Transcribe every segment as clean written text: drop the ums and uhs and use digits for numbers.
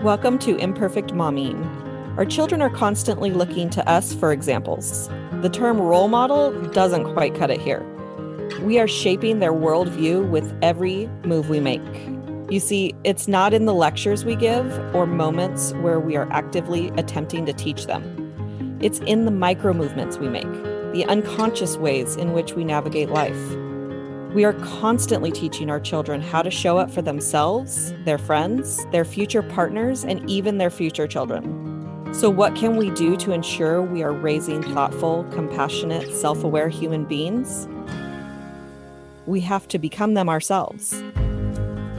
Welcome to Imperfect Momming. Our children are constantly looking to us for examples. The term role model doesn't quite cut it here. We are shaping their worldview with every move we make. You see, it's not in the lectures we give or moments where we are actively attempting to teach them. It's in the micro movements we make, the unconscious ways in which we navigate life. We are constantly teaching our children how to show up for themselves, their friends, their future partners, and even their future children. So what can we do to ensure we are raising thoughtful, compassionate, self-aware human beings? We have to become them ourselves.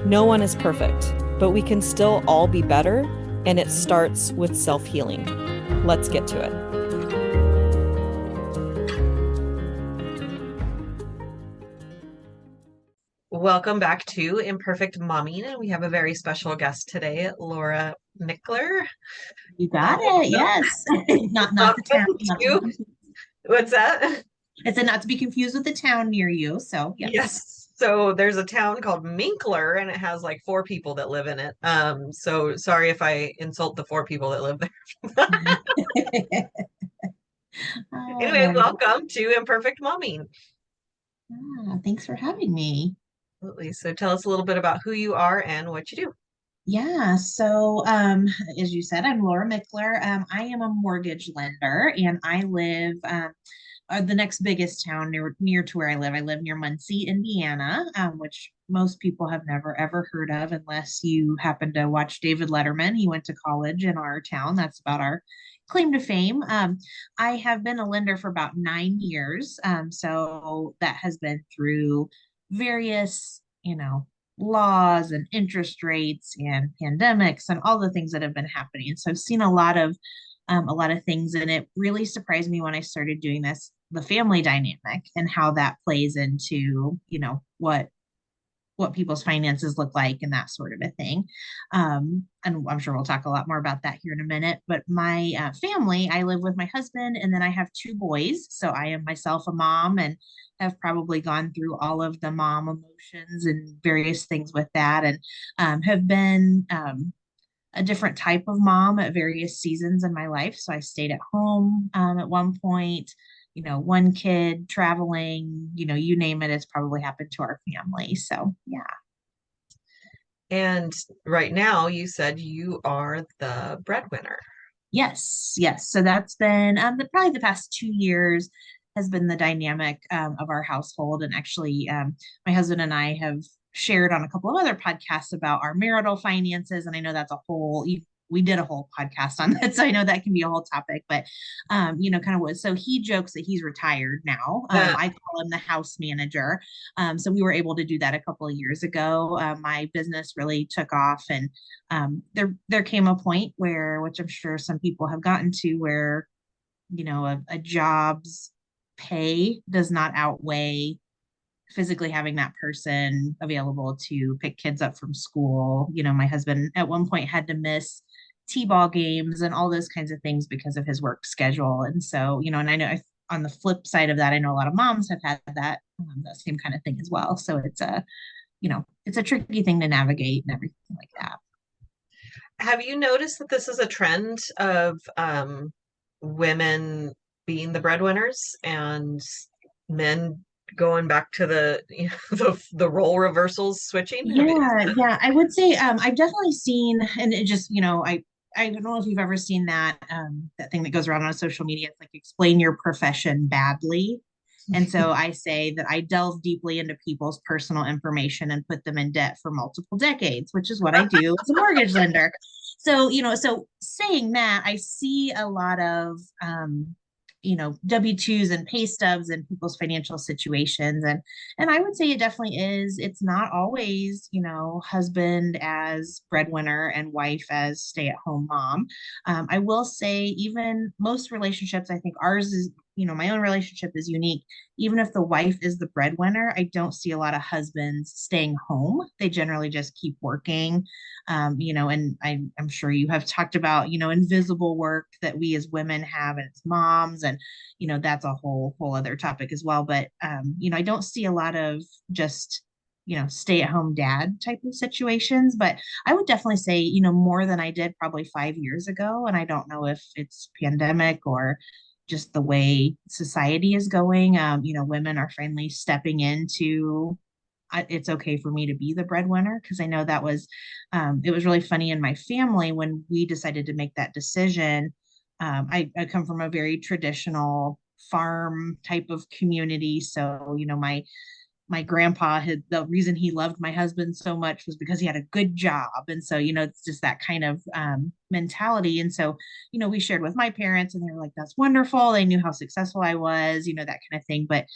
No one is perfect, but we can still all be better, and it starts with self-healing. Let's get to it. Welcome back to Imperfect Momming, and we have a very special guest today, Laura Mickler. You got it. Yes. Not the town. What's that? It said not to be confused with the town near you. So Yes. So there's a town called Minkler, and it has like 4 people that live in it. So sorry if I insult the 4 people that live there. Anyway, welcome to Imperfect Momming. Thanks for having me. Absolutely. So tell us a little bit about who you are and what you do. Yeah. So, as you said, I'm Laura Mickler. I am a mortgage lender, and I live the next biggest town near to where I live. I live near Muncie, Indiana, which most people have never ever heard of unless you happen to watch David Letterman. He went to college in our town. That's about our claim to fame. I have been a lender for about 9 years. So that has been through various, laws and interest rates and pandemics and all the things that have been happening. So I've seen a lot of things, and it really surprised me when I started doing this, the family dynamic and how that plays into, what people's finances look like and that sort of a thing. And I'm sure we'll talk a lot more about that here in a minute. But my family, I live with my husband, and then I have 2 boys. So I am myself a mom and have probably gone through all of the mom emotions and various things with that, and have been a different type of mom at various seasons in my life. So I stayed at home at one point, 1 kid traveling, you name it, it's probably happened to our family. So, yeah. And right now, you said you are the breadwinner. Yes, yes. So that's been probably the past 2 years has been the dynamic of our household. And actually, my husband and I have shared on a couple of other podcasts about our marital finances. And I know that's we did a whole podcast on that. So I know that can be a whole topic, but, kind of what, so he jokes that he's retired now. I call him the house manager. So we were able to do that a couple of years ago. My business really took off, and there came a point where, which I'm sure some people have gotten to, where, a job's pay does not outweigh physically having that person available to pick kids up from school. My husband at one point had to miss t-ball games and all those kinds of things because of his work schedule. And so, and I know on the flip side of that, I know a lot of moms have had that same kind of thing as well. So it's a tricky thing to navigate and everything like that. Have you noticed that this is a trend of women being the breadwinners and men going back to the role reversals switching? Yeah, I would say I've definitely seen, and it just, I don't know if you've ever seen that thing that goes around on social media. It's like explain your profession badly. And so I say that I delve deeply into people's personal information and put them in debt for multiple decades, which is what I do as a mortgage lender. So, so saying that, I see a lot of W-2s and pay stubs and people's financial situations. And I would say it definitely is. It's not always, husband as breadwinner and wife as stay-at-home mom. I will say even most relationships, I think ours is, my own relationship is unique. Even if the wife is the breadwinner, I don't see a lot of husbands staying home. They generally just keep working. And I'm sure you have talked about, invisible work that we as women have and as moms, and, that's a whole other topic as well. But, I don't see a lot of just stay-at-home dad type of situations. But I would definitely say, more than I did probably 5 years ago. And I don't know if it's pandemic or just the way society is going. Women are finally stepping into it's okay for me to be the breadwinner, because I know that was it was really funny in my family when we decided to make that decision. I come from a very traditional farm type of community, so my grandpa had the reason he loved my husband so much was because he had a good job. And so, it's just that kind of mentality. And so, we shared with my parents and they were like, that's wonderful. They knew how successful I was, that kind of thing. But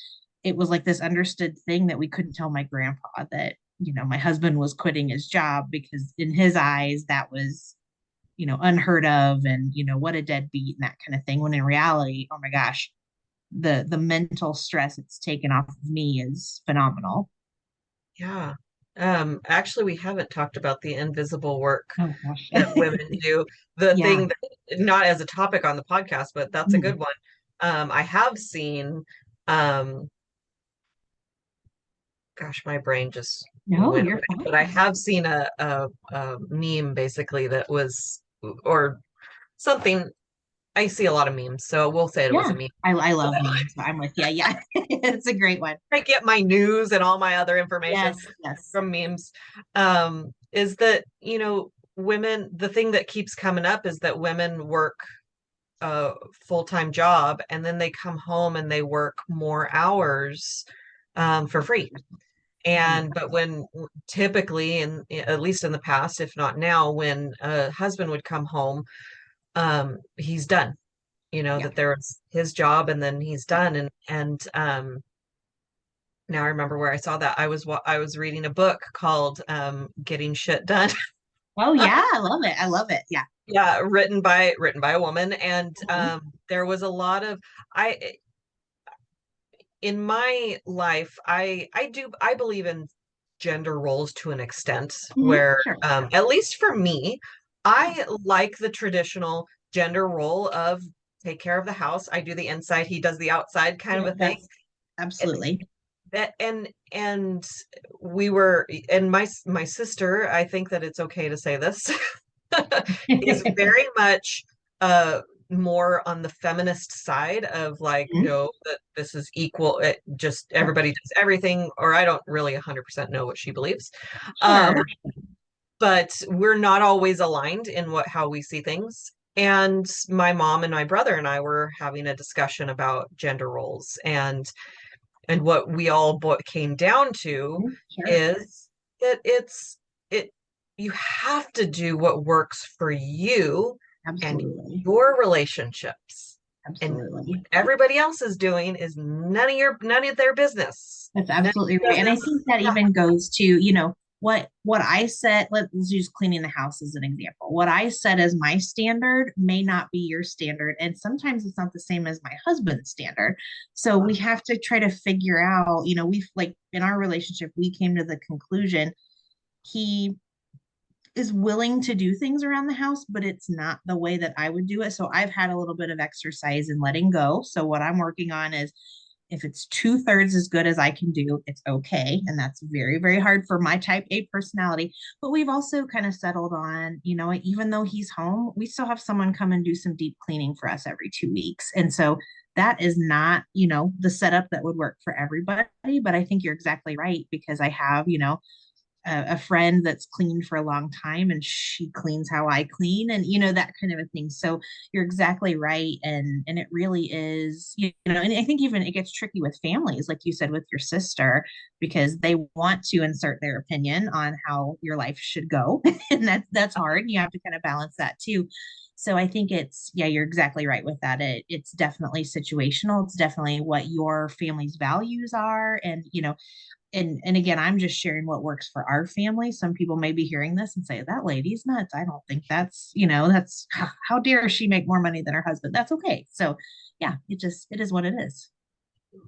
it was like this understood thing that we couldn't tell my grandpa that, my husband was quitting his job, because in his eyes, that was, unheard of, and, what a deadbeat and that kind of thing. When in reality, oh my gosh, the mental stress it's taken off of me is phenomenal. Yeah. Actually, we haven't talked about the invisible work Oh gosh. that women do. The Yeah. thing that, not as a topic on the podcast, but that's a Mm. good one. I have seen, um, gosh, my brain just No, went you're away, fine. but I have seen a meme basically that was, or something. I see a lot of memes, so we'll say it was Yeah. a meme. I love memes, so I'm with you. Yeah. It's a great one. I get my news and all my other information Yes, yes. from memes. Is that, women, the thing that keeps coming up is that women work a full-time job and then they come home and they work more hours for free. Yeah. But when typically, and at least in the past, if not now, when a husband would come home, he's done. Yeah. That there's his job and then he's done. And now I remember where I saw that. I was reading a book called Getting Shit Done. Oh yeah, I love it. I love it. Yeah. Yeah, written by a woman. And Mhm. there was a lot of I in my life, I believe in gender roles to an extent Mhm. where, Sure. at least for me, I like the traditional gender role of take care of the house. I do the inside, he does the outside kind of Yeah, a thing. that's absolutely. That and we were, and my sister, I think that it's okay to say this, is very much uh more on the feminist side of like, Mhm. no, that this is equal, just Sure. everybody does everything, or I don't really 100% know what she believes. um Sure. but we're not always aligned in how we see things. And my mom and my brother and I were having a discussion about gender roles, and what we all came down to Mhm. Sure. is that it you have to do what works for you and Absolutely. your relationships. And what Absolutely. everybody else is doing is none of their business. That's None of absolutely your right. And I business. think that Yeah. even goes to, what I set, let's use cleaning the house as an example. What I set as my standard may not be your standard. And sometimes it's not the same as my husband's standard. So we have to try to figure out, we've like in our relationship, we came to the conclusion he is willing to do things around the house, but it's not the way that I would do it. So I've had a little bit of exercise in letting go. So what I'm working on is if it's two-thirds as good as I can do, it's okay. And that's very, very hard for my type A personality. But we've also kind of settled on, even though he's home, we still have someone come and do some deep cleaning for us every 2 weeks. And so that is not, the setup that would work for everybody. But I think you're exactly right, because I have, a friend that's cleaned for a long time and she cleans how I clean, and that kind of a thing. So you're exactly right, and it really is, and I think even it gets tricky with families, like you said with your sister, because they want to insert their opinion on how your life should go and that's hard. You have to kind of balance that too. So I think it's, yeah, you're exactly right with that. It's definitely situational. It's definitely what your family's values are, and and again, I'm just sharing what works for our family. Some people may be hearing this and say that lady's nuts. I don't think that's, that's how dare she make more money than her husband. That's okay. So yeah, it is what it is.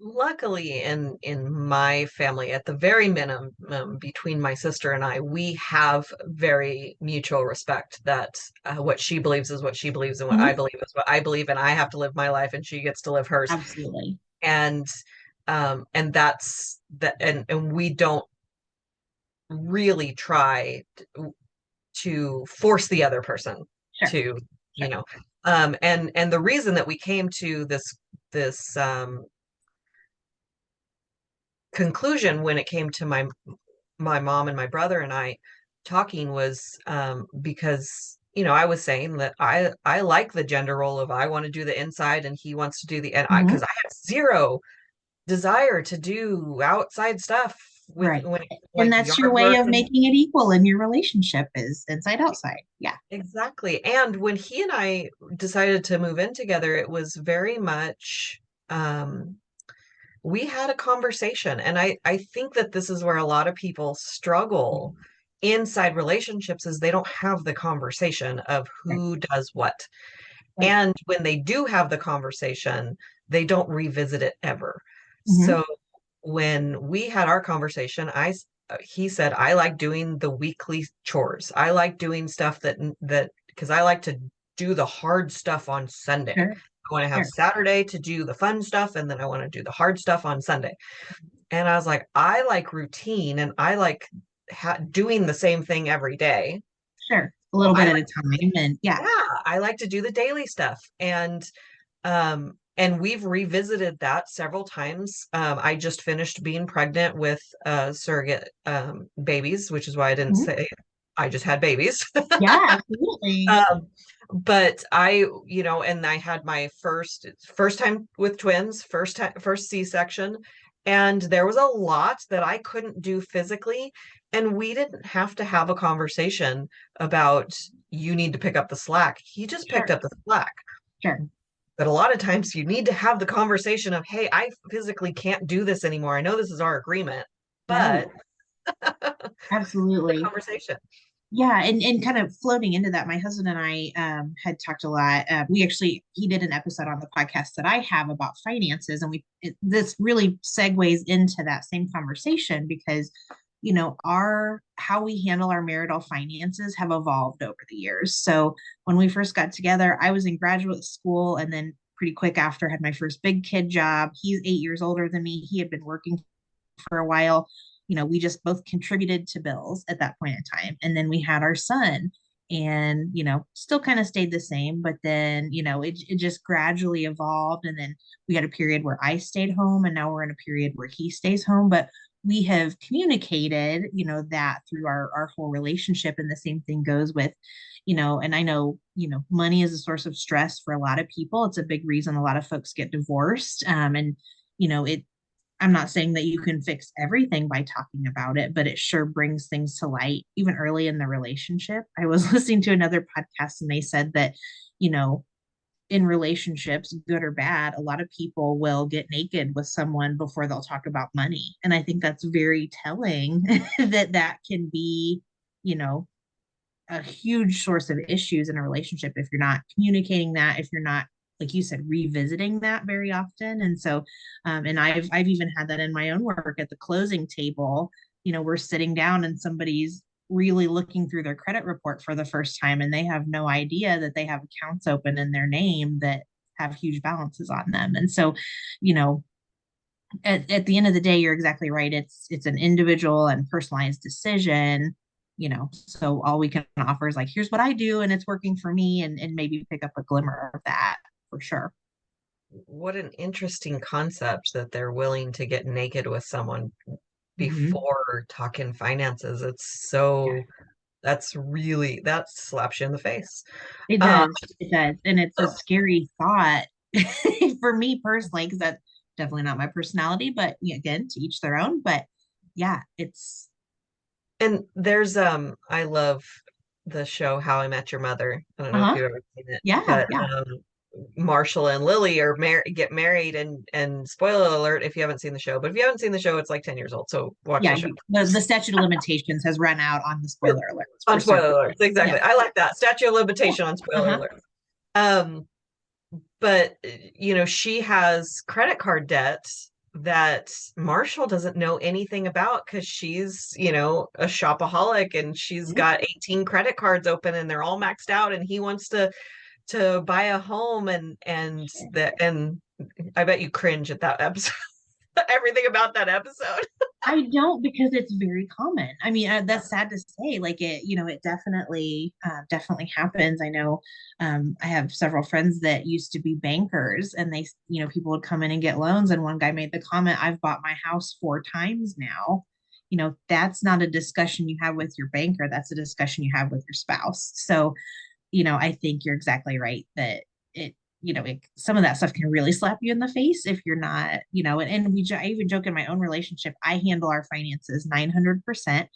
Luckily, in my family, at the very minimum, between my sister and I, we have very mutual respect that what she believes is what she believes, and what I Mhm. believe is what I believe, and I have to live my life, and she gets to live hers. Absolutely. And that's that, and we don't really try to force the other person Sure. to, Sure. and the reason that we came to this conclusion when it came to my mom and my brother and I talking was because I was saying that I like the gender role of I want to do the inside and he wants to do the and I Mhm. because I have zero desire to do outside stuff with Right. when And like that's your yard way work of and making it equal in your relationship is inside outside. Yeah. exactly. And when he and I decided to move in together, it was very much um we had a conversation. And I think that this is where a lot of people struggle inside relationships is they don't have the conversation of Right. who does what. Right. And when they do have the conversation, they don't revisit it ever. Hmm. So when we had our conversation, he said, I like doing the weekly chores. I like doing stuff that because I like to do the hard stuff on Sunday. Sure. I want to have Sure. Saturday to do the fun stuff, and then I want to do the hard stuff on Sunday. And I was like, I like routine and I like doing the same thing every day. Sure. A So little bit at a time. And yeah. I like to do the daily stuff. And we've revisited that several times. I just finished being pregnant with surrogate babies, which is why I didn't Mhm. say I just had babies. Yeah, absolutely. Um, but and I had my first time with twins, first C-section, and there was a lot that I couldn't do physically, and we didn't have to have a conversation about you need to pick up the slack. He just picked Sure. up the slack. Sure. But a lot of times you need to have the conversation of, hey, I physically can't do this anymore. I know this is our agreement, Right. but the Absolutely. conversation. Yeah, and kind of floating into that, my husband and I had talked a lot. He did an episode on the podcast that I have about finances, and this really segues into that same conversation because our how we handle our marital finances have evolved over the years. So when we first got together, I was in graduate school, and then pretty quick after had my first big kid job. He's 8 years older than me. He had been working for a while. We just both contributed to bills at that point in time. And then we had our son and, still kind of stayed the same, but then, it just gradually evolved. And then we had a period where I stayed home and now we're in a period where he stays home. But we have communicated, that through our whole relationship. And the same thing goes with, and I know, money is a source of stress for a lot of people. It's a big reason a lot of folks get divorced. And, it I'm not saying that you can fix everything by talking about it, but it sure brings things to light even early in the relationship. I was listening to another podcast and they said that, you know, in relationships, good or bad, a lot of people will get naked with someone before they'll talk about money. And I think that's very telling that can be, you know, a huge source of issues in a relationship if you're not communicating that, if you're not, like you said, revisiting that very often. And so, and I've even had that in my own work at the closing table. We're sitting down and somebody's really looking through their credit report for the first time, and they have no idea that they have accounts open in their name that have huge balances on them. And so, you know, at the end of the day, you're exactly right. It's an individual and personalized decision, so all we can offer is like, here's what I do and it's working for me, and maybe pick up a glimmer of that for sure. What an interesting concept that they're willing to get naked with someone Mm-hmm. before talking finances. It's Yeah, so that slaps you in the face. it Uh, does. It does. And it's a scary thought for me personally, because that's definitely not my personality, but again, to each their own. But yeah, it's and I love the show How I Met Your Mother. I don't know if uh-huh. you've ever seen it, Yeah, but yeah. Marshall and Lily get married, and spoiler alert if you haven't seen the show, but if you haven't seen the show, it's like 10 years old, so watch the Yeah, show. the statute of limitations has run out on the spoiler alerts On for spoiler certain. alerts, exactly. Yeah. I like that. Statute of Yeah. limitation on spoiler Uh-huh. alerts. Um, but she has credit card debt that Marshall doesn't know anything about because she's, a shopaholic and she's Mhm. got 18 credit cards open and they're all maxed out and he wants to buy a home and Sure. I bet you cringe at that episode. everything about that episode. I don't, because it's very common. I mean, that's sad to say. Like it, it definitely happens. I know, I have several friends that used to be bankers, and they, people would come in and get loans. And one guy made the comment, "I've bought my house 4 times now." That's not a discussion you have with your banker. That's a discussion you have with your spouse. So, I think you're exactly right that it, some of that stuff can really slap you in the face if you're not, I even joke in my own relationship, I handle our finances 900%.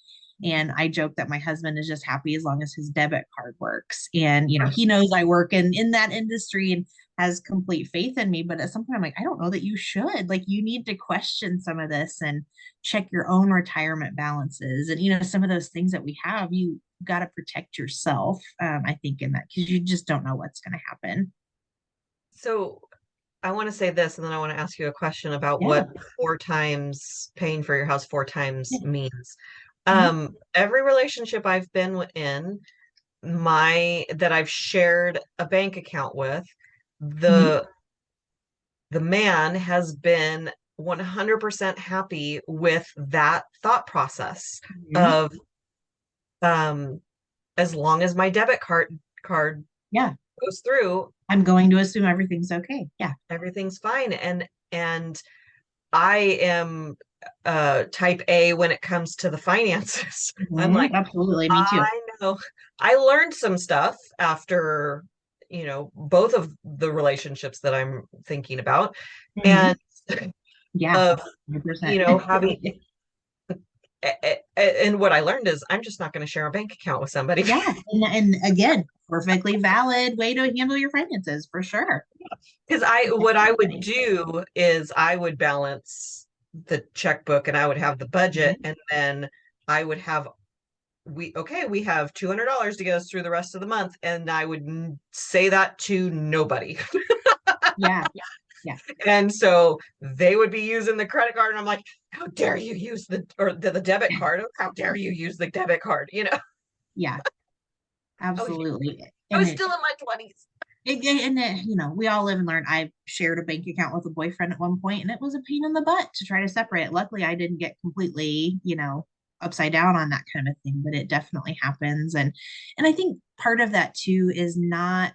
And I joke that my husband is just happy as long as his debit card works. And, he knows I work in that industry and has complete faith in me. But at some point, I'm like, I don't know that you should. Like, you need to question some of this and check your own retirement balances. And, some of those things that we have, you got to protect yourself, I think, in that, because you just don't know what's going to happen. So I want to say this, and then I want to ask you a question about Yeah. what 4 times paying for your house 4 times Yeah. means. Mhm. Every relationship I've been in, that I've shared a bank account with, Mhm. the man has been 100% happy with that thought process Mhm. of, um, as long as my debit card Yeah. goes through, I'm going to assume everything's okay. Yeah. everything's fine. And I am type A when it comes to the finances. I'm Mhm. like, Absolutely. Me too. I know. I learned some stuff after, both of the relationships that I'm thinking about. And Mhm. Yeah. of, 100%. having, and what I learned is I'm just not going to share a bank account with somebody. Yeah. And again, perfectly valid way to handle your finances for sure. Because what I would do is I would balance the checkbook and I would have the budget, Mhm. and then I would have, we have $200 to get us through the rest of the month, and I would say that to nobody. Yeah. Yeah. And so they would be using the credit card, and I'm like, how dare you use the debit card? How dare you use the debit card? Yeah. Oh, Absolutely. I And was it, still in my 20s. we all live and learn. I shared a bank account with a boyfriend at one point, and it was a pain in the butt to try to separate. Luckily, I didn't get completely, upside down on that kind of thing, but it definitely happens. And I think part of that too is not,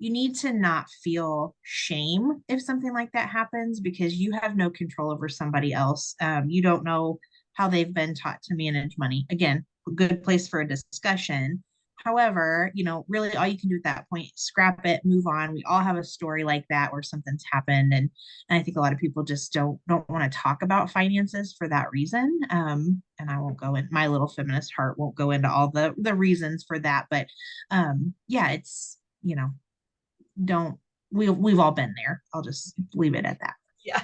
you need to not feel shame if something like that happens, because you have no control over somebody else. You don't know how they've been taught to manage money. Again, a good place for a discussion. However, really all you can do at that point, scrap it, move on. We all have a story like that where something's happened. And I think a lot of people just don't want to talk about finances for that reason. And I won't go in, my little feminist heart won't go into all the reasons for that. But yeah, it's, don't, we've all been there. I'll just leave it at that. Yeah.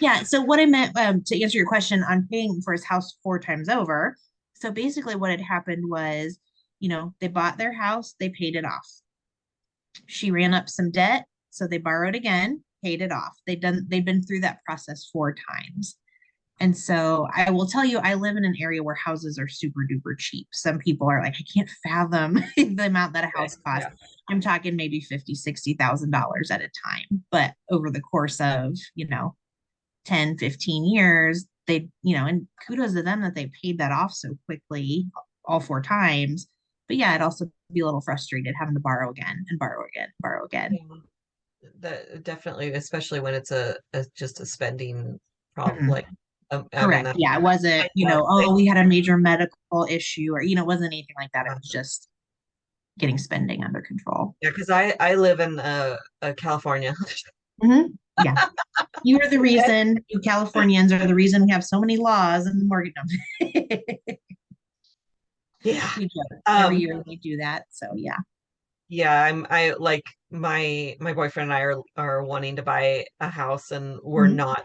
Yeah. So what I meant, to answer your question on paying for his house 4 times over. So basically, what had happened was, they bought their house, they paid it off. She ran up some debt, so they borrowed again, paid it off. They've been through that process 4 times. And so I will tell you, I live in an area where houses are super duper cheap. Some people are like, I can't fathom the amount that a Okay. house costs. Yeah. I'm talking maybe $50,000, $60,000 at a time. But over the course of, 10, 15 years, and kudos to them that they paid that off so quickly, all 4 times. But yeah, I'd also be a little frustrated having to borrow again and borrow again, borrow again. Yeah. That definitely, especially when it's just a spending problem, Mhm. like, I mean, Correct. that, Yeah, it wasn't, oh, we had a major medical issue, or, it wasn't anything like that. It was just getting spending under control. yeah, because I live in California. Mhm. Yeah. You are the reason, you Californians are the reason we have so many laws and mortgage. Yeah. We joke. Every Um, year they do that. So yeah. yeah, I like my boyfriend and I are wanting to buy a house, and Mhm.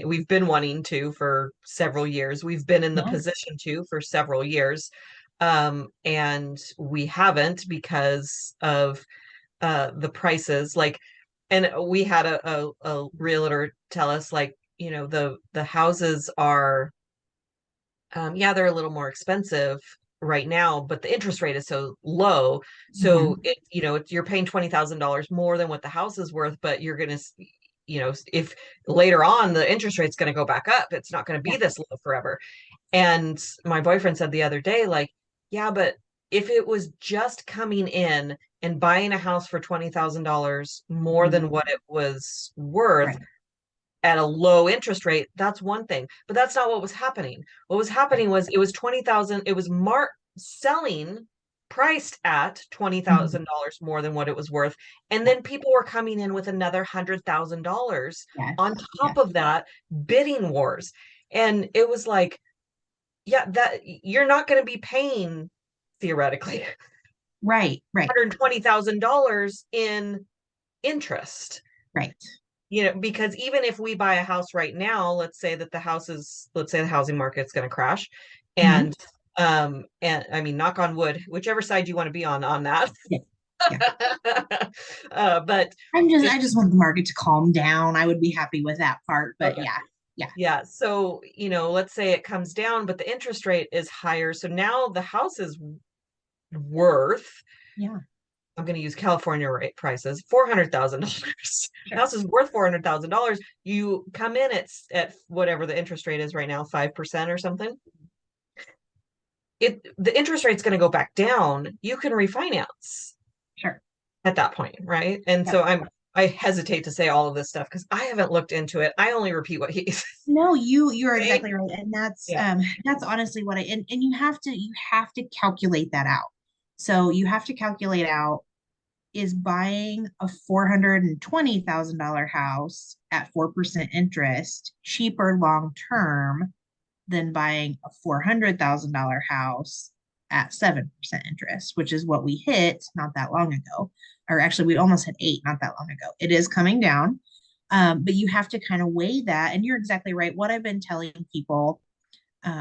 we've been wanting to for several years. We've been in the Yeah. position to for several years. And we haven't because of the prices. Like, and we had a realtor tell us, like, the houses are, yeah, they're a little more expensive right now, but the interest rate is so low. So Mhm. you're paying $20,000 more than what the house is worth, but if later on the interest rate's going to go back up, it's not going to be this low forever. And my boyfriend said the other day, like, yeah, but if it was just coming in and buying a house for $20,000 more than what it was worth at a low interest rate, that's one thing. But that's not what was happening. What was happening was it was 20,000, it was selling priced at $20,000 more than what it was worth. And then people were coming in with another $100,000 on top of that, bidding wars. And it was like, yeah, that you're not going to be paying theoretically $120,000 in interest. Right. Because even if we buy a house right now, let's say the housing market's going to crash, and I mean, knock on wood, whichever side you want to be on that. Yeah. But I just want the market to calm down. I would be happy with that part, but okay. Yeah. So, let's say it comes down, but the interest rate is higher. So now the house is worth, I'm going to use California rate prices, $400,000. House is worth $400,000. You come in at whatever the interest rate is right now, 5% or something. The interest rate's going to go back down. You can refinance. Sure. At that point, right? And so I hesitate to say all of this stuff because I haven't looked into it. I only repeat what he's. No, you're exactly right, and that's honestly what and you have to calculate that out. So you have to calculate out, is buying a $420,000 house at 4% interest cheaper long term than buying a $400,000 house at 7% interest, which is what we hit not that long ago. Or actually, we almost hit 8 not that long ago. It is coming down, but you have to kind of weigh that. And you're exactly right. What I've been telling people,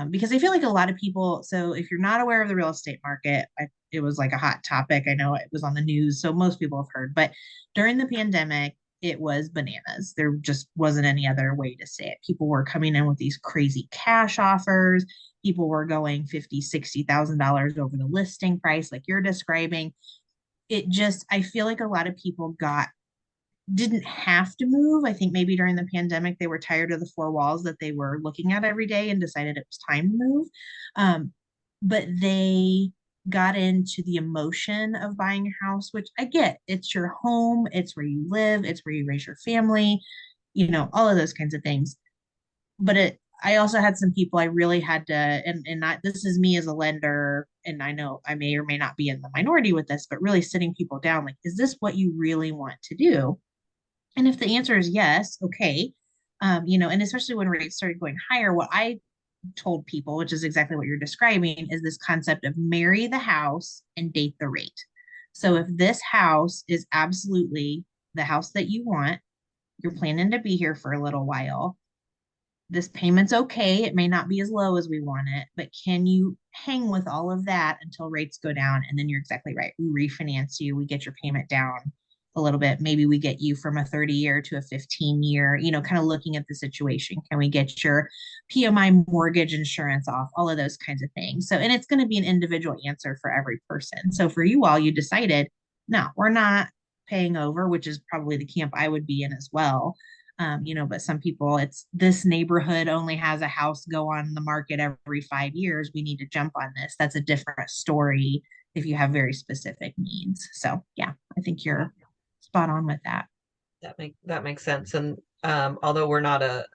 because I feel like a lot of people, so if you're not aware of the real estate market, it was like a hot topic. I know it was on the news, so most people have heard, but during the pandemic, it was bananas. There just wasn't any other way to say it. People were coming in with these crazy cash offers. People were going $50,000, $60,000 over the listing price, like you're describing. I feel like a lot of people didn't have to move. I think maybe during the pandemic, they were tired of the four walls that they were looking at every day and decided it was time to move. But they got into the emotion of buying a house, which I get. It's your home, it's where you live, it's where you raise your family, all of those kinds of things. But I also had some people I really had to, and not, this is me as a lender, and I know I may or may not be in the minority with this, but really sitting people down, like, is this what you really want to do? And if the answer is yes, okay. And especially when rates started going higher, what I told people, which is exactly what you're describing, is this concept of marry the house and date the rate. So if this house is absolutely the house that you want, you're planning to be here for a little while, this payment's okay. It may not be as low as we want it, but can you hang with all of that until rates go down? And then you're exactly right. We refinance you, we get your payment down a little bit. Maybe we get you from a 30-year to a 15-year, kind of looking at the situation. Can we get your PMI mortgage insurance off? All of those kinds of things. So, and it's going to be an individual answer for every person. So for you all, you decided, no, we're not paying over, which is probably the camp I would be in as well. But some people, it's this neighborhood only has a house go on the market every 5 years. We need to jump on this. That's a different story if you have very specific needs. So yeah, I think you're spot on with that. That makes sense. And although we're not a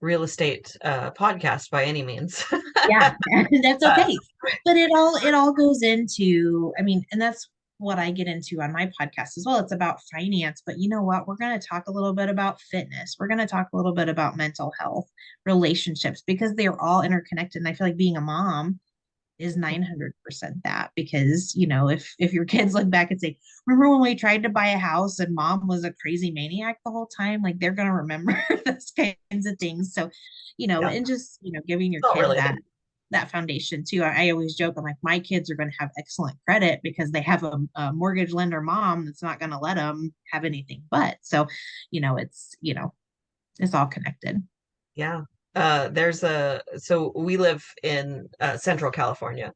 real estate podcast by any means. Yeah, that's okay. But it all goes into, and that's what I get into on my podcast as well. It's about finance, but you know what? We're going to talk a little bit about fitness. We're going to talk a little bit about mental health, relationships, because they're all interconnected. And I feel like being a mom is 900% that, because if your kids look back and say, remember when we tried to buy a house and mom was a crazy maniac the whole time, like they're going to remember those kinds of things. So and just giving your kid that foundation too. I always joke, I'm like, my kids are going to have excellent credit because they have a mortgage lender mom that's not going to let them have anything but. So it's all connected. Yeah. So we live in Central California,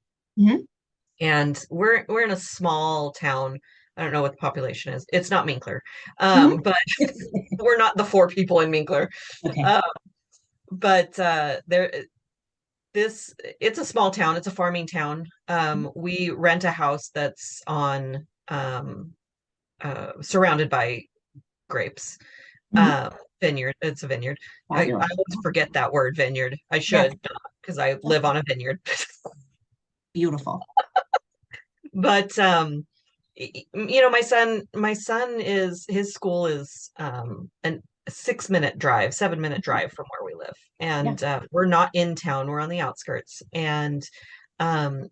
and we're in a small town I don't know what the population is. It's not Minkler. Mhm. But we're not the 4 people in Minkler. Okay. Uh, but it's a small town. It's a farming town. We rent a house that's on surrounded by grapes. Mhm. Vineyard. It's a vineyard. I Fabulous. always forget that word vineyard. I Yes. should not, because I live on a vineyard. Beautiful. But my son is his school is an 6-minute drive, 7-minute drive from where we live. Yeah. And we're not in town, we're on the outskirts. And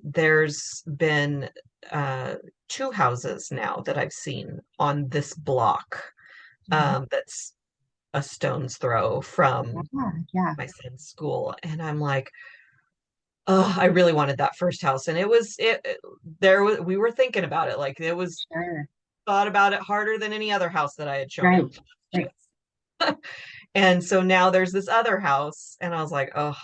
there's been uh 2 houses now that I've seen on this block, Mhm. that's a stone's throw from Yeah. Yeah. my son's school. And I'm like, oh, I really wanted that first house. And we were thinking about it. Like, it was Sure. thought about it harder than any other house that I had shown Right. him. Right. And so now there's this other house, and I was like, oh,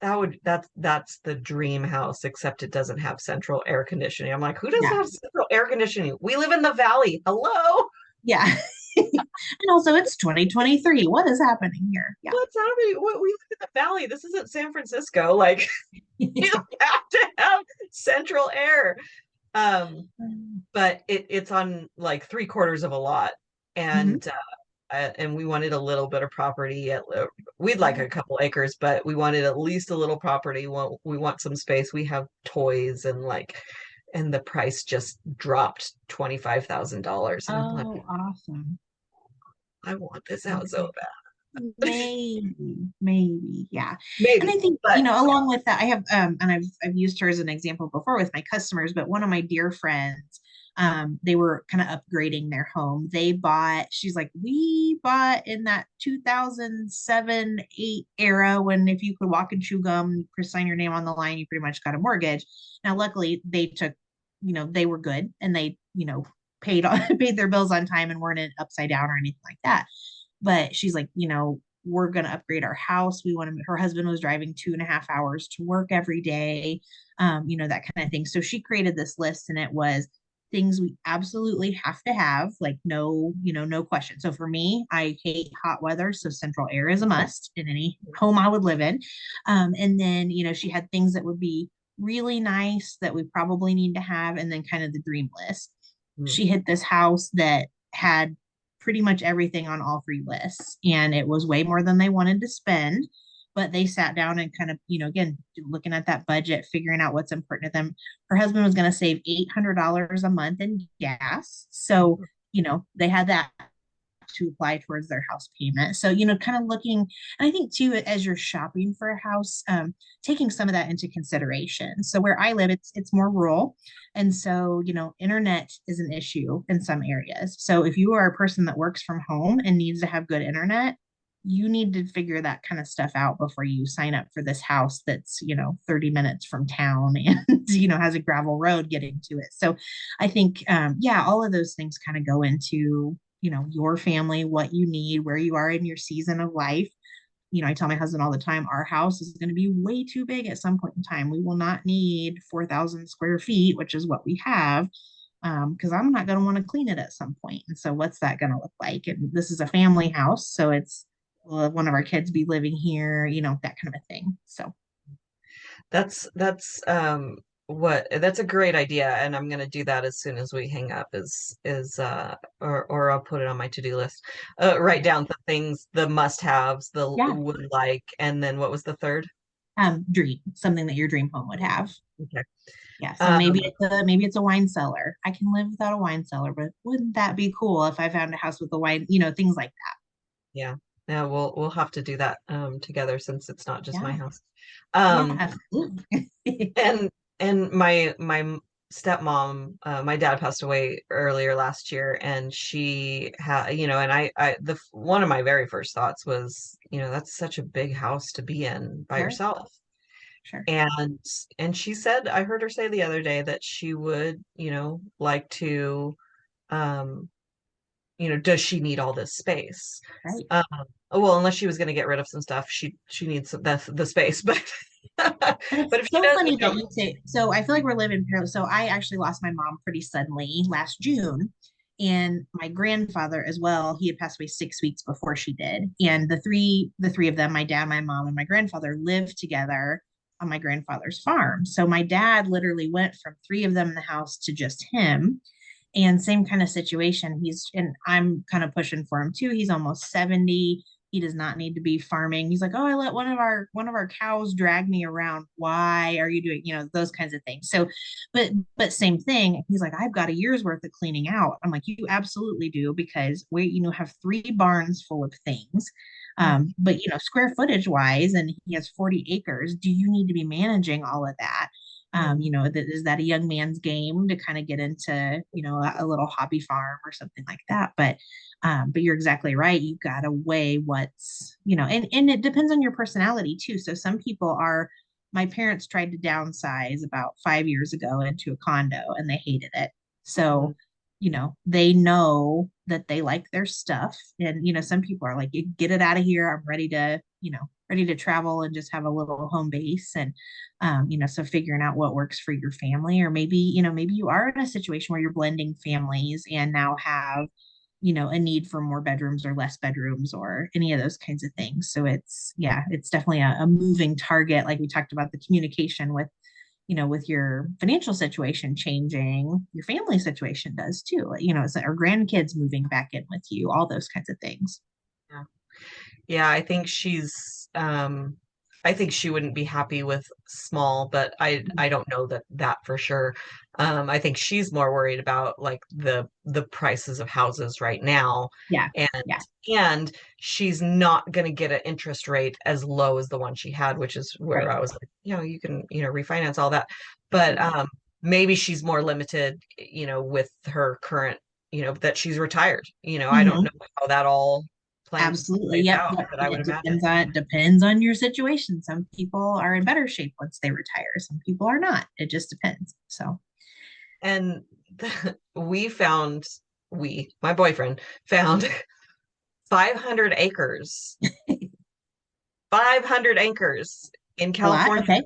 that's the dream house, except it doesn't have central air conditioning. I'm like, who doesn't Yeah. have central air conditioning? We live in the valley. Hello. Yeah. And also it's 2023. What is happening here? Yeah. What's happening? What, we live in the valley. This isn't San Francisco. Like, you have to have central air. But it's on like 3/4 of a lot. Mhm. And we wanted a little bit of property. We'd like a couple acres, but we wanted at least a little property. We want some space. We have toys, and the price just dropped $25,000. And I'm like, Oh, awesome. I want this house so Okay. bad. Maybe, yeah. And I Maybe, think, but along with that, I have and I've used her as an example before with my customers, but one of my dear friends, they were kind of upgrading their home. She's like, we bought in that 2007, 8 era when if you could walk and chew gum, sign your name on the line, you pretty much got a mortgage. Now, luckily, they took, they were good and they, paid paid their bills on time and weren't in upside down or anything like that. But she's like, we're going to upgrade our house. Her husband was driving 2.5 hours to work every day, that kind of thing. So she created this list and it was things we absolutely have to have, like no question. So for me, I hate hot weather. So central air is a must in any home I would live in. And then, she had things that would be really nice that we probably need to have, and then kind of the dream list. She hit this house that had pretty much everything on all 3 lists, and it was way more than they wanted to spend, but they sat down and kind of, again, looking at that budget, figuring out what's important to them. Her husband was going to save $800 a month in gas, so they had that to apply towards their house payment. So, kind of looking, and I think too, as you're shopping for a house, taking some of that into consideration. So where I live, it's more rural. And so, internet is an issue in some areas. So if you are a person that works from home and needs to have good internet, you need to figure that kind of stuff out before you sign up for this house that's 30 minutes from town and has a gravel road getting to it. So I think yeah, all of those things kind of go into your family, what you need, where you are in your season of life. I tell my husband all the time, our house is going to be way too big at some point in time. We will not need 4,000 square feet, which is what we have, because I'm not going to want to clean it at some point. And so what's that going to look like? And this is a family house, so it's, will one of our kids be living here, that kind of a thing. So that's a great idea, and I'm gonna do that as soon as we hang up. Or I'll put it on my to-do list. Write down the things, the must-haves, the yeah, would like, and then what was the third? dream, something that your dream home would have. Okay. Yeah, so Um, maybe it's a wine cellar. I can live without a wine cellar, but wouldn't that be cool if I found a house with a wine, things like that. yeah, yeah, we'll have to do that together, since it's not just my Yeah, house. yeah, Um, absolutely. and my stepmom, my dad passed away earlier last year, and she had, and the one of my very first thoughts was, that's such a big house to be in by Sure, yourself. sure. And she said, I heard her say the other day that she would, like to, um, does she need all this space? Right. Um, well, unless she was going to get rid of some stuff, she needs the space, but But And if it's she so does, funny that you say, so I feel like we're living parallel. So I actually lost my mom pretty suddenly last June. And my grandfather as well, he had passed away 6 weeks before she did. And the three of them, my dad, my mom, and my grandfather lived together on my grandfather's farm. So my dad literally went from three of them in the house to just him. And same kind of situation. And I'm kind of pushing for him too. He's almost 70. He does not need to be farming. He's like, oh, I let one of our cows drag me around. Why are you doing, those kinds of things. So, but same thing. He's like, I've got a year's worth of cleaning out. I'm like, you absolutely do, because we, have three barns full of things. But square footage wise, and he has 40 acres. Do you need to be managing all of that? Is that a young man's game to kind of get into, a little hobby farm or something like that? But you're exactly right. You've got to weigh what's, and it depends on your personality too. So some people are, my parents tried to downsize about 5 years ago into a condo and they hated it. So, they know that they like their stuff. And, some people are like, get it out of here. I'm ready to travel and just have a little home base. And, so figuring out what works for your family, or maybe you are in a situation where you're blending families and now have, a need for more bedrooms or less bedrooms or any of those kinds of things. So it's definitely a moving target. Like we talked about the communication with, with your financial situation changing, your family situation does too. It's our grandkids moving back in with you, all those kinds of things. yeah. Yeah, I think she wouldn't be happy with small, but I don't know that for sure. I think she's more worried about like the prices of houses right now, Yeah. and Yeah. and she's not going to get an interest rate as low as the one she had, which is where Right. I was like, you can, refinance all that. But maybe she's more limited, with her current, that she's retired. I don't Mhm. know how that all Absolutely. plays Yep. out, Yep. but I And would it imagine. depends on your situation. Some people are in better shape once they retire. Some people are not. It just depends. So And we found, my boyfriend found 500 acres, 500 acres in a lot. California Okay.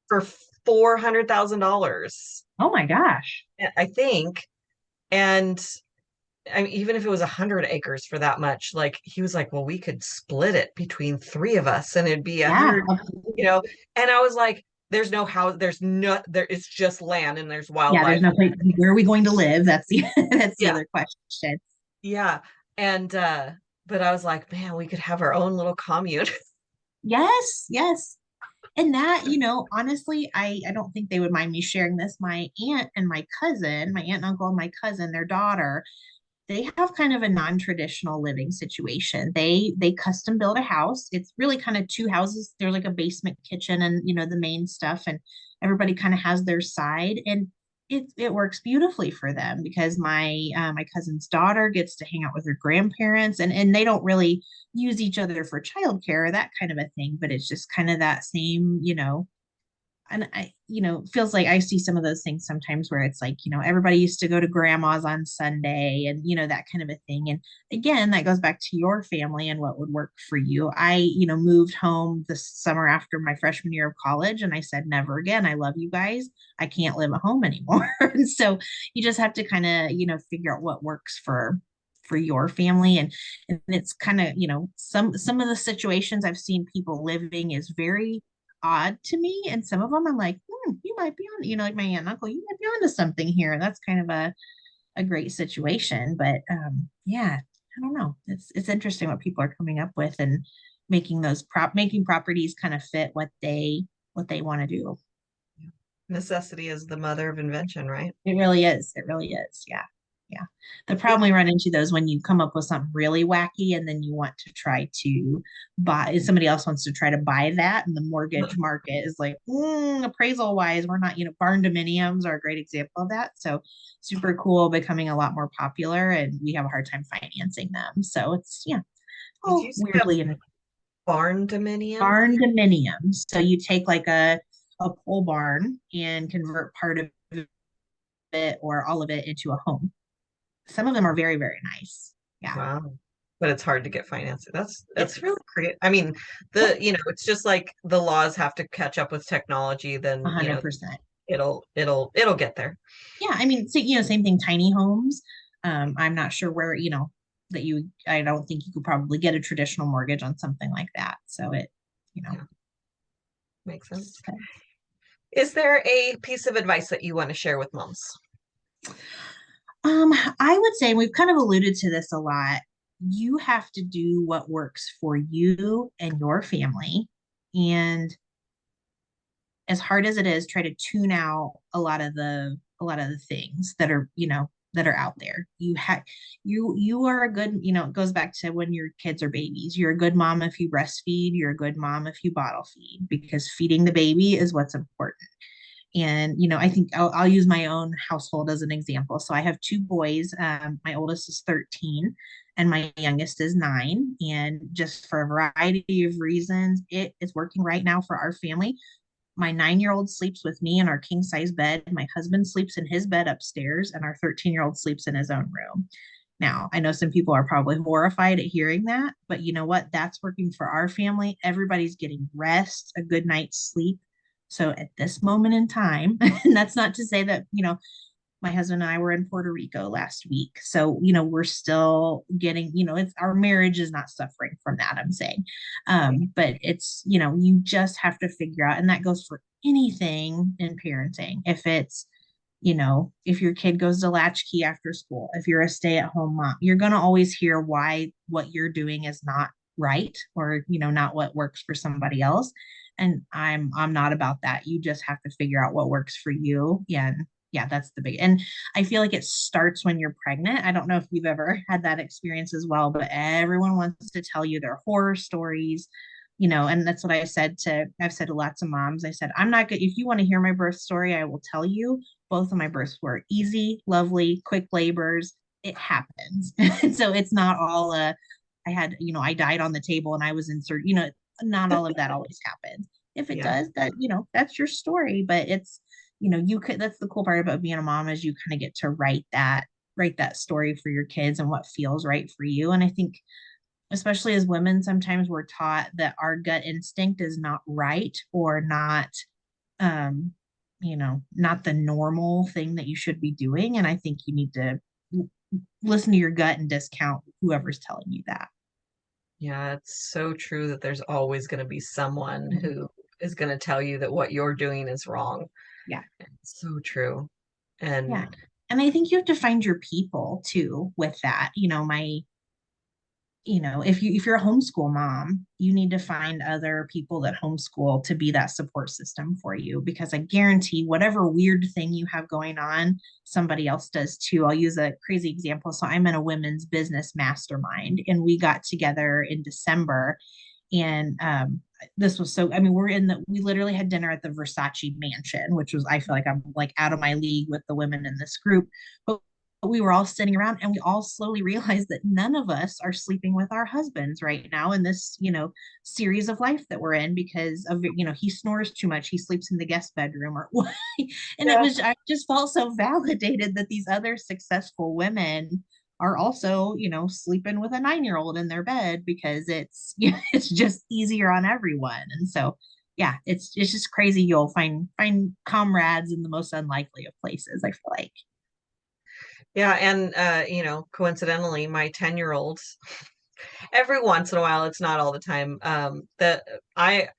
for $400,000, Oh my gosh. I think. And I mean, even if it was 100 acres for that much, like he was like, well, we could split it between three of us and it'd be a Yeah. hundred, you know. And I was like, there's no house, it's just land and there's Yeah. There's wildlife. no place. Where are we going to live? That's the that's the Yeah, other question. yeah. And but I was like, man, we could have our own little commune. Yes. Yes. And that, honestly, I don't think they would mind me sharing this. My aunt and my cousin, my aunt and uncle and my cousin, their daughter, they have kind of a non-traditional living situation. They custom build a house. It's really kind of two houses. There's like a basement kitchen and the main stuff, and everybody kind of has their side. And it works beautifully for them because my cousin's daughter gets to hang out with her grandparents, and they don't really use each other for childcare or that kind of a thing, but it's just kind of that same, and feels like I see some of those things sometimes where it's like, everybody used to go to grandma's on Sunday and, that kind of a thing. And again, that goes back to your family and what would work for you. I, moved home this summer after my freshman year of college and I said, never again. I love you guys. I can't live at home anymore. And so you just have to kind of, figure out what works for your family. And it's kind of, some of the situations I've seen people living is very odd to me. And some of them I'm like, you might be on, like my aunt and uncle, you might be onto something here. That's kind of a great situation. But yeah, I don't know. It's interesting what people are coming up with and making properties kind of fit what they want to do. Necessity is the mother of invention, right? It really is. It really is. Yeah. Yeah. The Yeah. problem we run into those when you come up with something really wacky and then you want to try to somebody else wants to try to buy that, and the mortgage market is like, appraisal wise, we're not, barn dominiums are a great example of that. So super cool, becoming a lot more popular, and we have a hard time financing them. So it's, yeah, Did oh, you say a weirdly in a barn dominium? barn dominiums. So you take like a pole barn and convert part of it or all of it into a home. Some of them are very, very nice. Yeah. Wow. but it's hard to get financing. That's It really is. great. I mean, Yep, it's just like the laws have to catch up with technology, then, 100%. it'll get there. Yeah, I mean, so, same thing, tiny homes. I'm not sure where, I don't think you could probably get a traditional mortgage on something like that. So you know, Yeah, makes sense. so. Is there a piece of advice that you want to share with moms? I would say we've kind of alluded to this a lot. You have to do what works for you and your family. And as hard as it is, try to tune out a lot of the things that are out there. You are a good, it goes back to when your kids are babies. You're a good mom if you breastfeed, you're a good mom if you bottle feed, because feeding the baby is what's important. And I think I'll use my own household as an example. So I have two boys. My oldest is 13 and my youngest is 9. And just for a variety of reasons, it is working right now for our family. My 9-year-old sleeps with me in our king size bed. My husband sleeps in his bed upstairs, and our 13-year-old sleeps in his own room. Now, I know some people are probably horrified at hearing that, but you know what? That's working for our family. Everybody's getting rest, a good night's sleep. So at this moment in time, and that's not to say that, my husband and I were in Puerto Rico last week. So, we're still getting, it's our marriage is not suffering from that, I'm saying. But it's, you just have to figure out, and that goes for anything in parenting. If it's, if your kid goes to latchkey after school, if you're a stay-at-home mom, you're going to always hear why what you're doing is not right, or, not what works for somebody else. And I'm not about that. You just have to figure out what works for you. And yeah, that's the big, and I feel like it starts when you're pregnant. I don't know if you've ever had that experience as well, but everyone wants to tell you their horror stories, and that's what I've said to lots of moms. I said, I'm not good. If you want to hear my birth story, I will tell you. Both of my births were easy, lovely, quick labors. It happens. And so it's not all I died on the table and I was insert, not all of that always happens. If it Yeah. does, that's your story. But it's, you could, that's the cool part about being a mom, is you kind of get to write that story for your kids and what feels right for you. And I think, especially as women, sometimes we're taught that our gut instinct is not right, or not, not the normal thing that you should be doing. And I think you need to listen to your gut and discount whoever's telling you that. Yeah, it's so true that there's always going to be someone Mhm. who is going to tell you that what you're doing is wrong. Yeah. It's so true. Yeah. And And I think you have to find your people too with that. If you're a homeschool mom, you need to find other people that homeschool to be that support system for you, because I guarantee whatever weird thing you have going on, somebody else does too. I'll use a crazy example. So I'm in a women's business mastermind, and we got together in December. And this was so, I mean, we literally had dinner at the Versace mansion, which was, I feel like I'm like out of my league with the women in this group. But we were all sitting around, and we all slowly realized that none of us are sleeping with our husbands right now in this, series of life that we're in, because of, he snores too much. He sleeps in the guest bedroom, or and yeah, I just felt so validated that these other successful women are also, sleeping with a 9-year-old in their bed, because it's, it's just easier on everyone. And so, yeah, it's just crazy. You'll find comrades in the most unlikely of places, I feel like. yeah, and coincidentally, my 10-year-old, every once in a while, it's not all the time, that I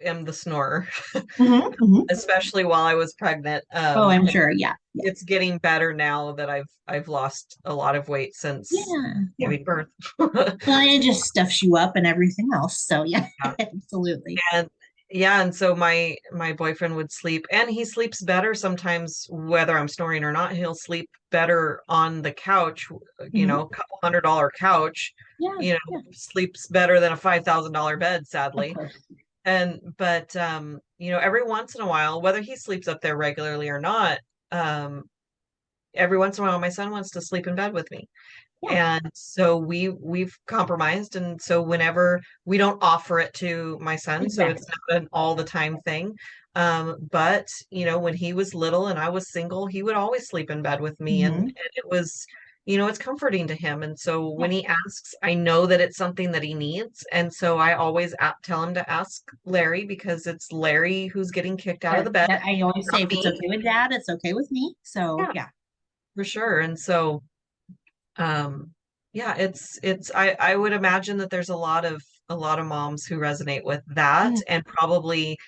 am the snorer, Mhm, mhm. especially while I was pregnant. Oh, I'm sure. Yeah. Yeah. It's getting better now that I've lost a lot of weight since Yeah. Yeah. giving birth. Well, it just stuffs you up and everything else. So yeah, Yeah. absolutely. And yeah, and so my boyfriend would sleep, and he sleeps better sometimes, whether I'm snoring or not. He'll sleep better on the couch, Mhm. a couple $100 couch, Yeah. Yeah. sleeps better than a $5,000 bed, Of sadly. course. But every once in a while, whether he sleeps up there regularly or not, every once in a while my son wants to sleep in bed with me. Yeah. And so we've compromised, and so whenever, we don't offer it to my son, so it's Exactly. not an all the time thing. But when he was little and I was single, he would always sleep in bed with me, and Mhm. it was it's comforting to him. And so when he asks, I know that it's something that he needs. And so I always tell him to ask Larry, because it's Larry who's getting kicked out of the bed. I always say, not if it's me. okay with dad, it's okay with me. So Yeah, yeah. for sure. And so, yeah, I would imagine that there's a lot of moms who resonate with that Mm, and probably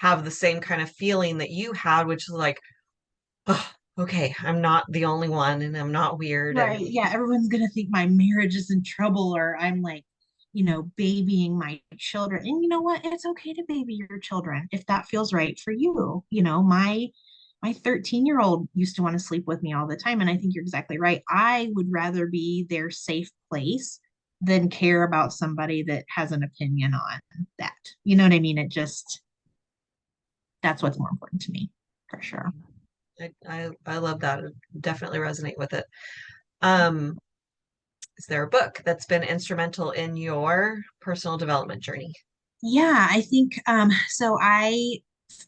have the same kind of feeling that you had, which is like, oh, okay, I'm not the only one and I'm not weird. right. And Yeah. Everyone's gonna think my marriage is in trouble, or I'm like, babying my children. And you know what? It's okay to baby your children if that feels right for you. My 13-year-old used to want to sleep with me all the time. And I think you're exactly right. I would rather be their safe place than care about somebody that has an opinion on that. You know what I mean? That's what's more important to me, for sure. I love that. I definitely resonate with it. Um, is there a book that's been instrumental in your personal development journey? Yeah, I think so I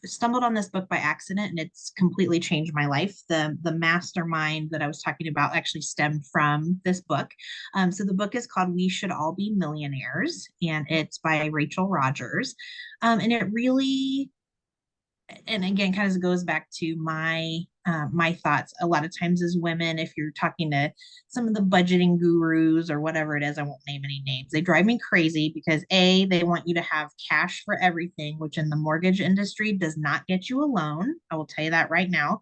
stumbled on this book by accident, and it's completely changed my life. The mastermind that I was talking about actually stemmed from this book. So the book is called We Should All Be Millionaires, and it's by Rachel Rogers. And it really, and again, kind of goes back to my thoughts. A lot of times as women, if you're talking to some of the budgeting gurus or whatever it is, I won't name any names, they drive me crazy because they want you to have cash for everything, which in the mortgage industry does not get you a loan. I will tell you that right now.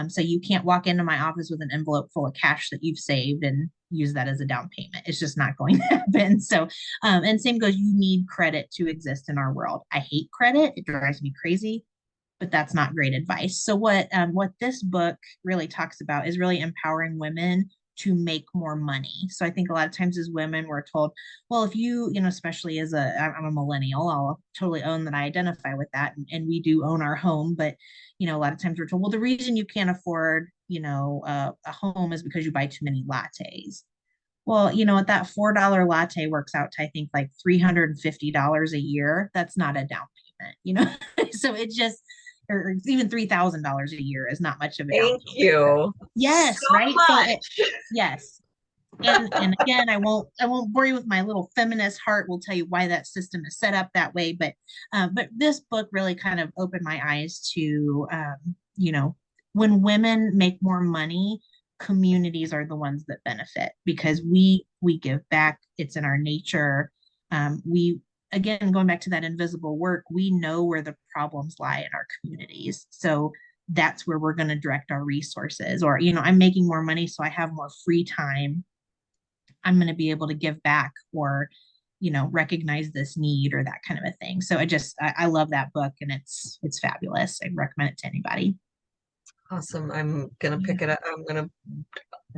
So you can't walk into my office with an envelope full of cash that you've saved and use that as a down payment. It's just not going to happen. So and same goes, you need credit to exist in our world. I hate credit, it drives me crazy, but that's not great advice. So what this book really talks about is really empowering women to make more money. So I think a lot of times as women we're told, well, if especially as I'm a millennial, I'll totally own that I identify with that, and we do own our home, but a lot of times we're told, well, the reason you can't afford a home is because you buy too many lattes. Well, what that $4 latte works out to, I think, like $350 a year. That's not a down payment. So it just, or even $3,000 a year is not much of a down Thank payment. you Yes, so right. much. Yes. And again, I won't bore you with my little feminist heart. Will tell you why that system is set up that way. But this book really kind of opened my eyes to when women make more money, communities are the ones that benefit because we give back. It's in our nature. We again, going back to that invisible work, we know where the problems lie in our communities. So that's where we're going to direct our resources. Or I'm making more money, so I have more free time. I'm going to be able to give back, or recognize this need, or that kind of a thing. So I love that book, and it's fabulous. I recommend it to anybody. Awesome. I'm gonna Yeah. pick it up. I'm gonna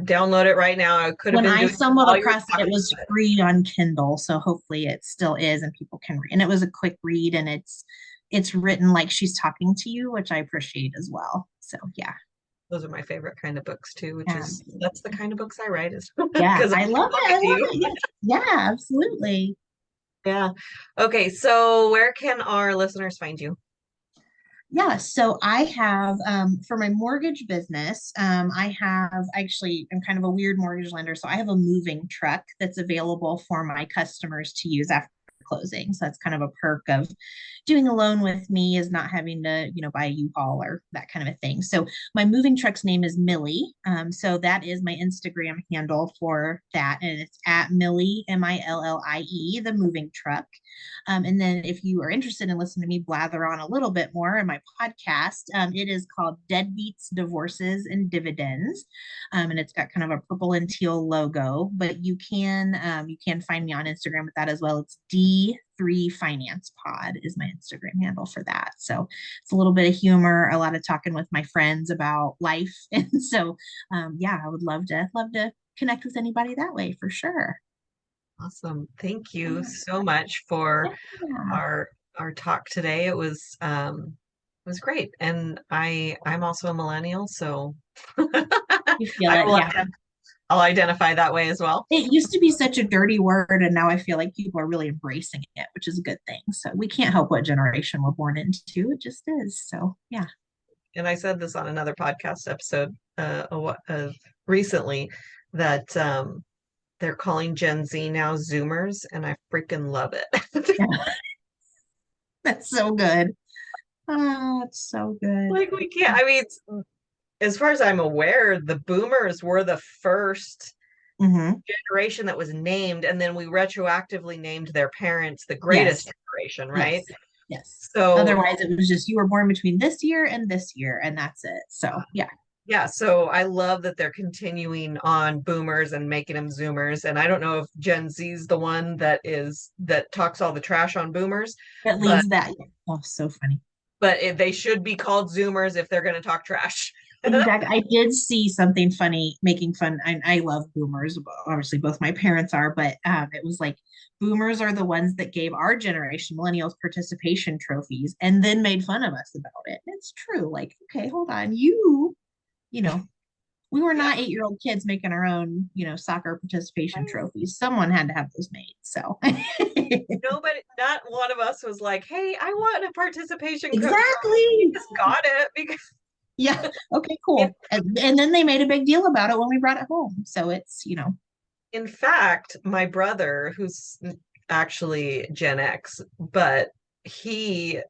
download it right now. I could have When been I doing it stumbled while you were across it, it talking, was but free on Kindle, so hopefully it still is, and people can read. And it was a quick read, and it's written like she's talking to you, which I appreciate as well. So yeah. those are my favorite kind of books too, which Yeah. is that's the kind of books I write, is Yeah, because I I can love talk it. I to love you. it. Yeah, yeah, absolutely. Yeah. Okay, so where can our listeners find you? Yeah, so I have for my mortgage business, I have actually, I'm kind of a weird mortgage lender. So I have a moving truck that's available for my customers to use after closing. So that's kind of a perk of doing a loan with me, is not having to, buy a U-Haul or that kind of a thing. So my moving truck's name is Millie. So that is my Instagram handle for that. And it's at Millie, Millie, the moving truck. And then if you are interested in listening to me blather on a little bit more in my podcast, it is called Deadbeats, Divorces, and Dividends. And it's got kind of a purple and teal logo, but you can find me on Instagram with that as well. It's D3 Finance Pod is my Instagram handle for that. So it's a little bit of humor, a lot of talking with my friends about life. And so yeah, I would love to connect with anybody that way for sure. Awesome. Thank you so much for Yeah. our talk today. It was great. And I'm also a millennial, so You feel I it. will Yeah. I'll identify that way as well. It used to be such a dirty word, and now I feel like people are really embracing it, which is a good thing. So we can't help what generation we're born into. It just is. So yeah. And I said this on another podcast episode recently. that they're calling Gen Z now Zoomers, and I freaking love it. That's so good. Oh, it's so good. Like we can't, I mean, as far as I'm aware, the boomers were the first generation that was named, and then we retroactively named their parents the greatest generation, right? Yes. So otherwise it was just you were born between this year, and that's it. So yeah, so I love that they're continuing on boomers and making them Zoomers. And I don't know if Gen Z's the one that talks all the trash on boomers. That leads that. Oh, so funny. But they should be called Zoomers if they're going to talk trash. Exactly. I did see something funny making fun. I love boomers. Obviously, both my parents are, but it was like boomers are the ones that gave our generation, millennials, participation trophies and then made fun of us about it. It's true. Like, okay, hold on. You know, we were not 8-year-old kids making our own, soccer participation trophies. Someone had to have those made. So nobody, not one of us was like, hey, I want a participation trophy. Exactly. We just got it because yeah. Okay, cool. And then they made a big deal about it when we brought it home. So it's, In fact, my brother, who's actually Gen X, but he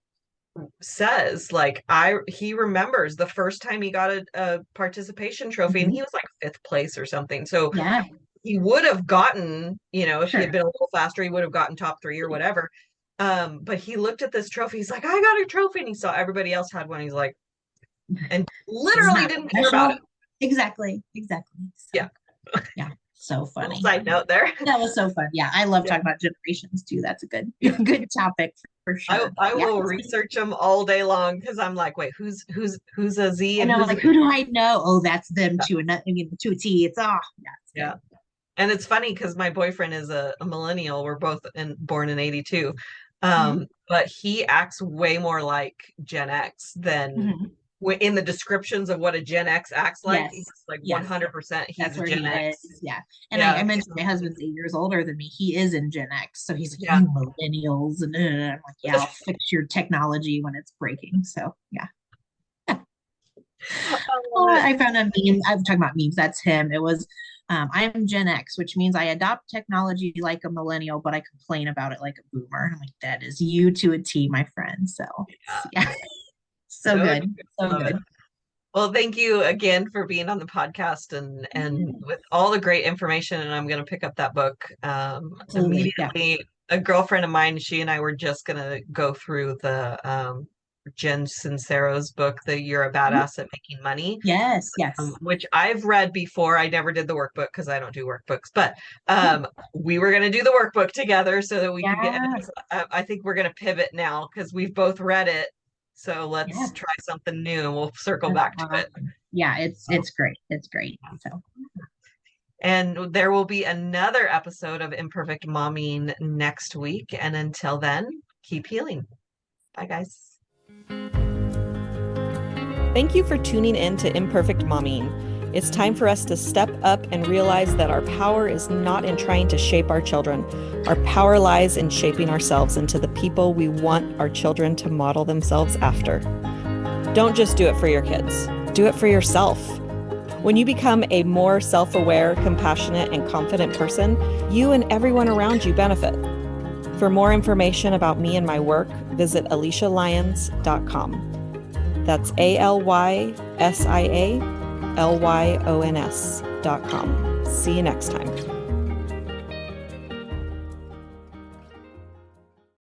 says like he remembers the first time he got a participation trophy, and he was like 5th place or something. So yeah, he would have gotten, if he had been a little faster, he would have gotten top 3 or whatever. But he looked at this trophy, he's like, I got a trophy, and he saw everybody else had one. He's like, and literally didn't care about it. Exactly. So, yeah. So funny. Side note there. That was so fun. Yeah, I love talking about generations too. That's a good topic for sure. I will research them all day long because I'm like, wait, who's a Z? And like, who do I know? Oh, that's them too. And to a T. It's yeah. And it's funny because my boyfriend is a millennial. We're both born in 82. But he acts way more like Gen X than in the descriptions of what a Gen X acts like. He's like 100%. He's a Gen X. Yeah. And I mentioned my husband's 8 years older than me. He is in Gen X. So he's like, you millennials. And I'm like, yeah, I'll fix your technology when it's breaking. So yeah. I found a meme. I'm talking about memes. That's him. It was, I'm Gen X, which means I adopt technology like a millennial, but I complain about it like a boomer. I'm like, that is you to a T, my friend. So yeah. So good. Well, thank you again for being on the podcast and with all the great information. And I'm going to pick up that book immediately. Yeah. A girlfriend of mine, she and I were just going to go through the Jen Sincero's book, the You're a Badass at Making Money. Yes. Which I've read before. I never did the workbook because I don't do workbooks, but we were going to do the workbook together so that we could get, I think we're going to pivot now because we've both read it. So let's try something new and we'll circle back to it. Yeah, it's great. It's great. So and there will be another episode of Imperfect Momming next week. And until then, keep healing. Bye, guys. Thank you for tuning in to Imperfect Momming. It's time for us to step up and realize that our power is not in trying to shape our children. Our power lies in shaping ourselves into the people we want our children to model themselves after. Don't just do it for your kids. Do it for yourself. When you become a more self-aware, compassionate, and confident person, you and everyone around you benefit. For more information about me and my work, visit AliciaLyons.com. That's ALYSIALYONS.com. See you next time.